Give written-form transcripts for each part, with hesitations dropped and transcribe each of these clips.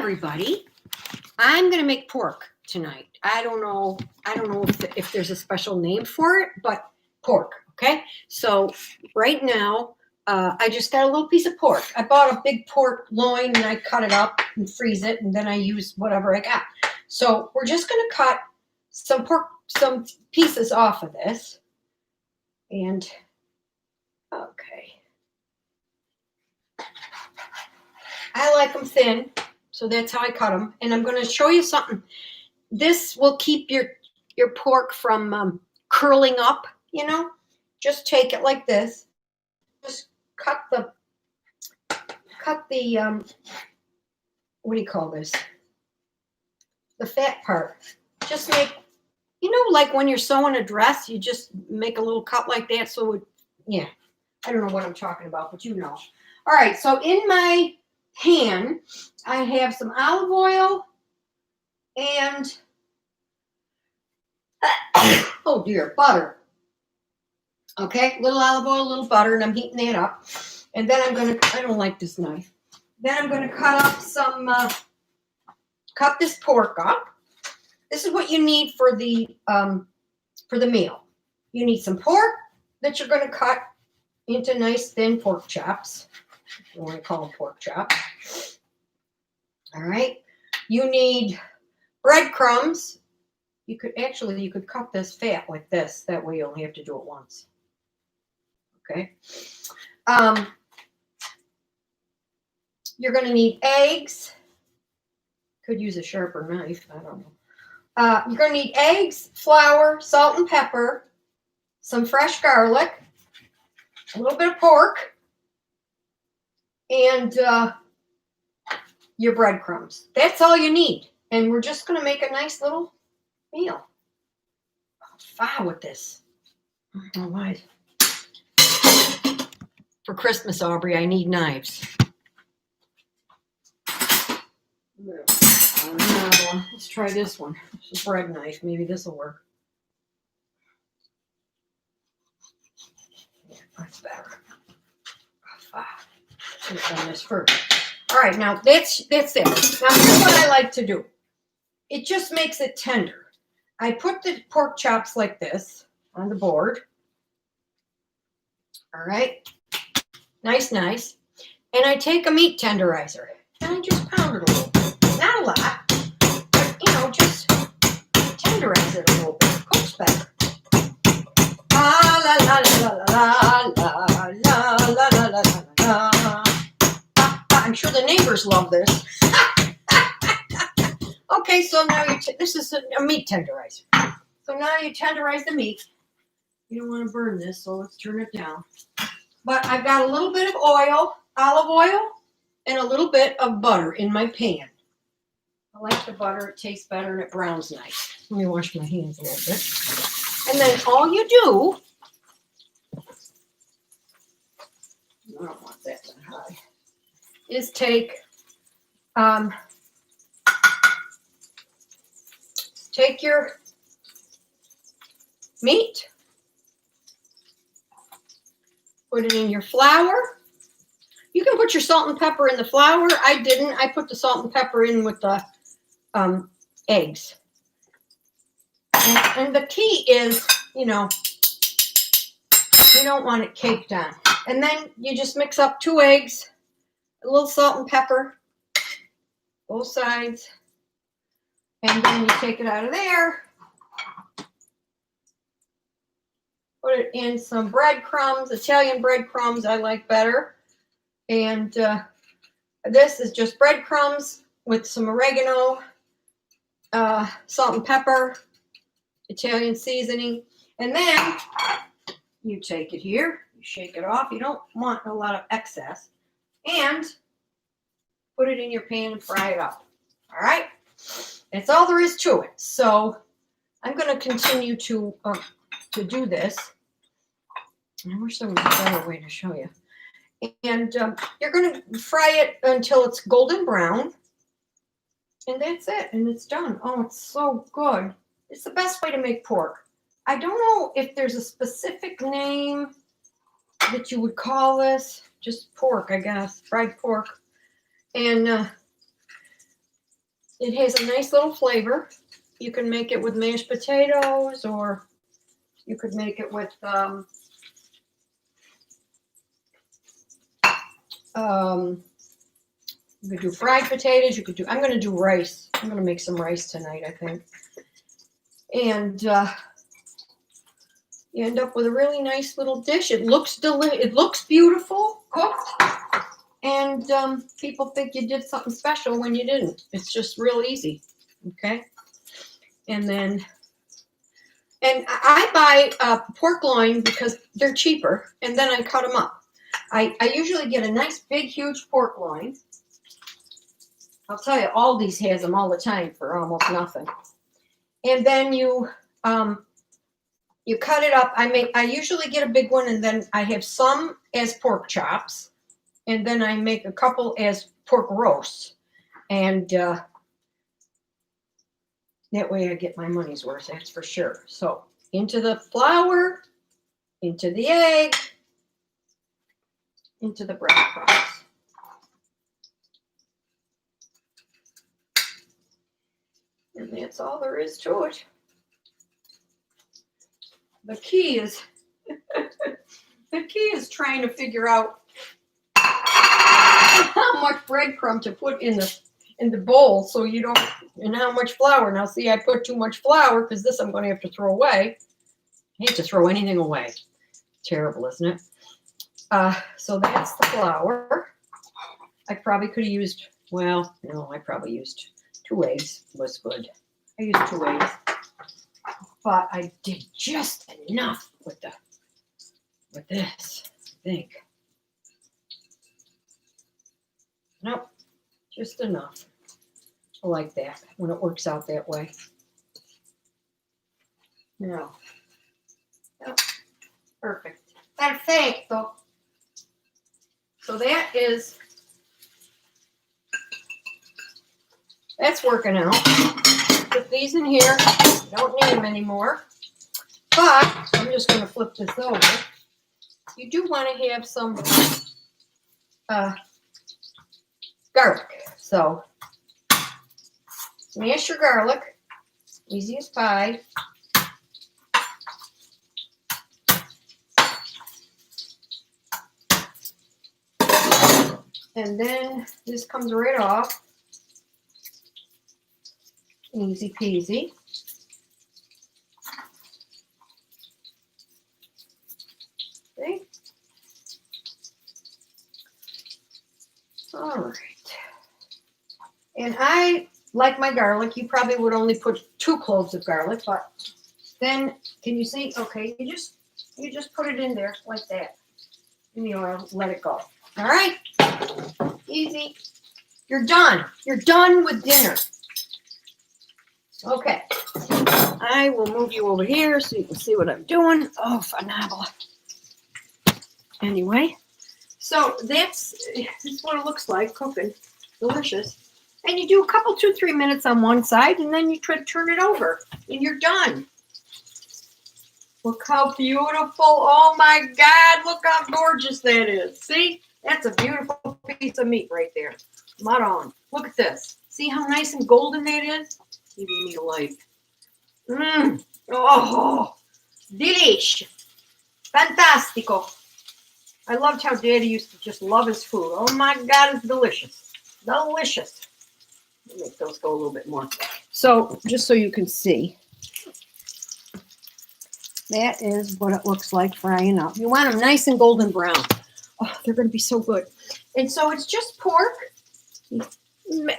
everybody. I'm going to make pork tonight. I don't know if there's a special name for it, but pork, okay? So right now, I just got a little piece of pork. I bought a big pork loin and I cut it up and freeze it, and then I use whatever I got. So we're just going to cut some pieces off of this. And, okay. I like them thin, so that's how I cut them. And I'm going to show you something. This will keep your pork from curling up, you know. Just take it like this. Just cut the what do you call this? The fat part. Just make, like when you're sewing a dress, you just make a little cut like that. So yeah, I don't know what I'm talking about, but you know. All right, so in my pan, I have some olive oil and oh dear, butter. Okay, little olive oil, little butter, and I'm heating that up. And then I don't like this knife. Then I'm gonna cut this pork up. This is what you need for the meal. You need some pork that you're gonna cut into nice thin pork chops. If you want to call them pork chops. All right. You need breadcrumbs. You could cut this fat like this. That way you only have to do it once. Okay. You're going to need eggs. Could use a sharper knife. I don't know. You're going to need eggs, flour, salt and pepper, some fresh garlic, a little bit of pork, and your breadcrumbs. That's all you need. And we're just going to make a nice little meal. Fire with this. I don't know why. For Christmas, Aubrey, I need knives. Let's try this one. It's a bread knife. Maybe this will work. Yeah, that's better. Should have done this first. All right, now that's it. Now here's what I like to do. It just makes it tender. I put the pork chops like this on the board. All right. Nice. And I take a meat tenderizer and I just pound it a little bit. Not a lot, but just tenderize it a little bit. Cooks better. La la la la la la la la la la la. I'm sure the neighbors love this. Okay, so now this is a meat tenderizer. So now you tenderize the meat. You don't want to burn this, so let's turn it down. But I've got a little bit of oil, olive oil, and a little bit of butter in my pan. I like the butter. It tastes better and it browns nice. Let me wash my hands a little bit. And then all you do, I don't want that that high, is take your meat, put it in your flour. You can put your salt and pepper in the flour. I didn't. I put the salt and pepper in with the eggs. And the key is, you don't want it caked on. And then you just mix up 2 eggs, a little salt and pepper, both sides. And then you take it out of there, put it in some breadcrumbs, Italian breadcrumbs I like better. And this is just breadcrumbs with some oregano, salt and pepper, Italian seasoning. And then you take it here, you shake it off. You don't want a lot of excess. And put it in your pan and fry it up. All right? That's all there is to it. So I'm going to continue to do this. I wish there was a better way to show you. And you're going to fry it until it's golden brown. And that's it. And it's done. Oh, it's so good. It's the best way to make pork. I don't know if there's a specific name that you would call this. Just pork, I guess. Fried pork. And It has a nice little flavor. You can make it with mashed potatoes, or you could make it with you could do fried potatoes. You could do. I'm going to do rice. I'm going to make some rice tonight, I think. And you end up with a really nice little dish. It looks It looks beautiful cooked, and people think you did something special when you didn't. It's just real easy. Okay. And then, and I buy pork loin because they're cheaper, and then I cut them up. I usually get a nice big huge pork loin. I'll tell you, Aldi's has them all the time for almost nothing. And then you cut it up. I usually get a big one, and then I have some as pork chops, and then I make a couple as pork roasts, and that way I get my money's worth. That's for sure. So into the flour, into the egg, into the breadcrumbs. And that's all there is to it. The key is trying to figure out how much breadcrumb to put in the bowl so you don't, and how much flour. Now see, I put too much flour because this I'm going to have to throw away. I hate to throw anything away. Terrible, isn't it? So that's the flour. I probably could have used, well, no, I probably used 2 eggs. Was good. I used 2 eggs, but I did just enough with this, I think. Nope, just enough. I like that when it works out that way. No. Yep. Perfect. Perfecto. So that's working out. Put these in here. Don't need them anymore. But I'm just going to flip this over. You do want to have some garlic. So smash your garlic. Easy as pie. And then this comes right off. Easy peasy. See? All right. And I like my garlic. You probably would only put 2 cloves of garlic, but then, can you see? Okay, you just put it in there like that. In the oil, let it go. All right? Easy. You're done. You're done with dinner. Okay. I will move you over here so you can see what I'm doing. Oh, phenomenal. Anyway, so this is what it looks like cooking. Delicious. And you do a couple, 2-3 minutes on one side, and then you try to turn it over, and you're done. Look how beautiful. Oh, my God. Look how gorgeous that is. See? That's a beautiful piece of meat right there. Mud on. Look at this. See how nice and golden that is? Give me a light. Mmm. Oh, delish. Fantastico. I loved how Daddy used to just love his food. Oh, my God. It's delicious. Delicious. Let me make those go a little bit more. So, just so you can see. That is what it looks like frying up. You want them nice and golden brown. Oh, they're going to be so good. And so it's just pork,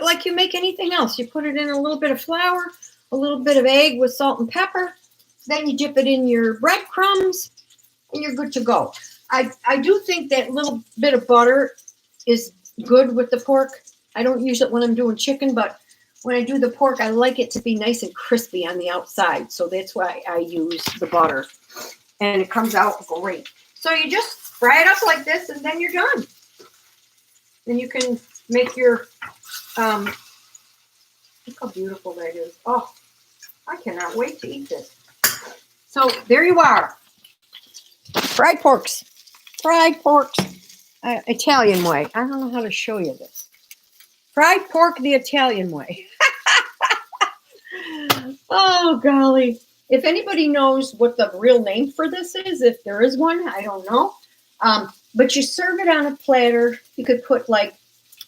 like you make anything else. You put it in a little bit of flour, a little bit of egg with salt and pepper. Then you dip it in your breadcrumbs, and you're good to go. I do think that little bit of butter is good with the pork. I don't use it when I'm doing chicken, but when I do the pork, I like it to be nice and crispy on the outside. So that's why I use the butter. And it comes out great. So you just fry it up like this, and then you're done. Then you can make your, look how beautiful that is. Oh, I cannot wait to eat this. So there you are. Fried porks. Fried porks. Italian way. I don't know how to show you this. Fried pork the Italian way. Oh, golly. If anybody knows what the real name for this is, if there is one, I don't know. But you serve it on a platter. You could put like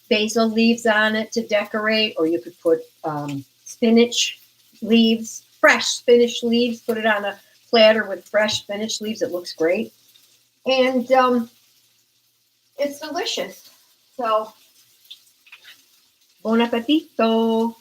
basil leaves on it to decorate, or you could put spinach leaves, fresh spinach leaves, put it on a platter with fresh spinach leaves. It looks great. And it's delicious. So, buon appetito.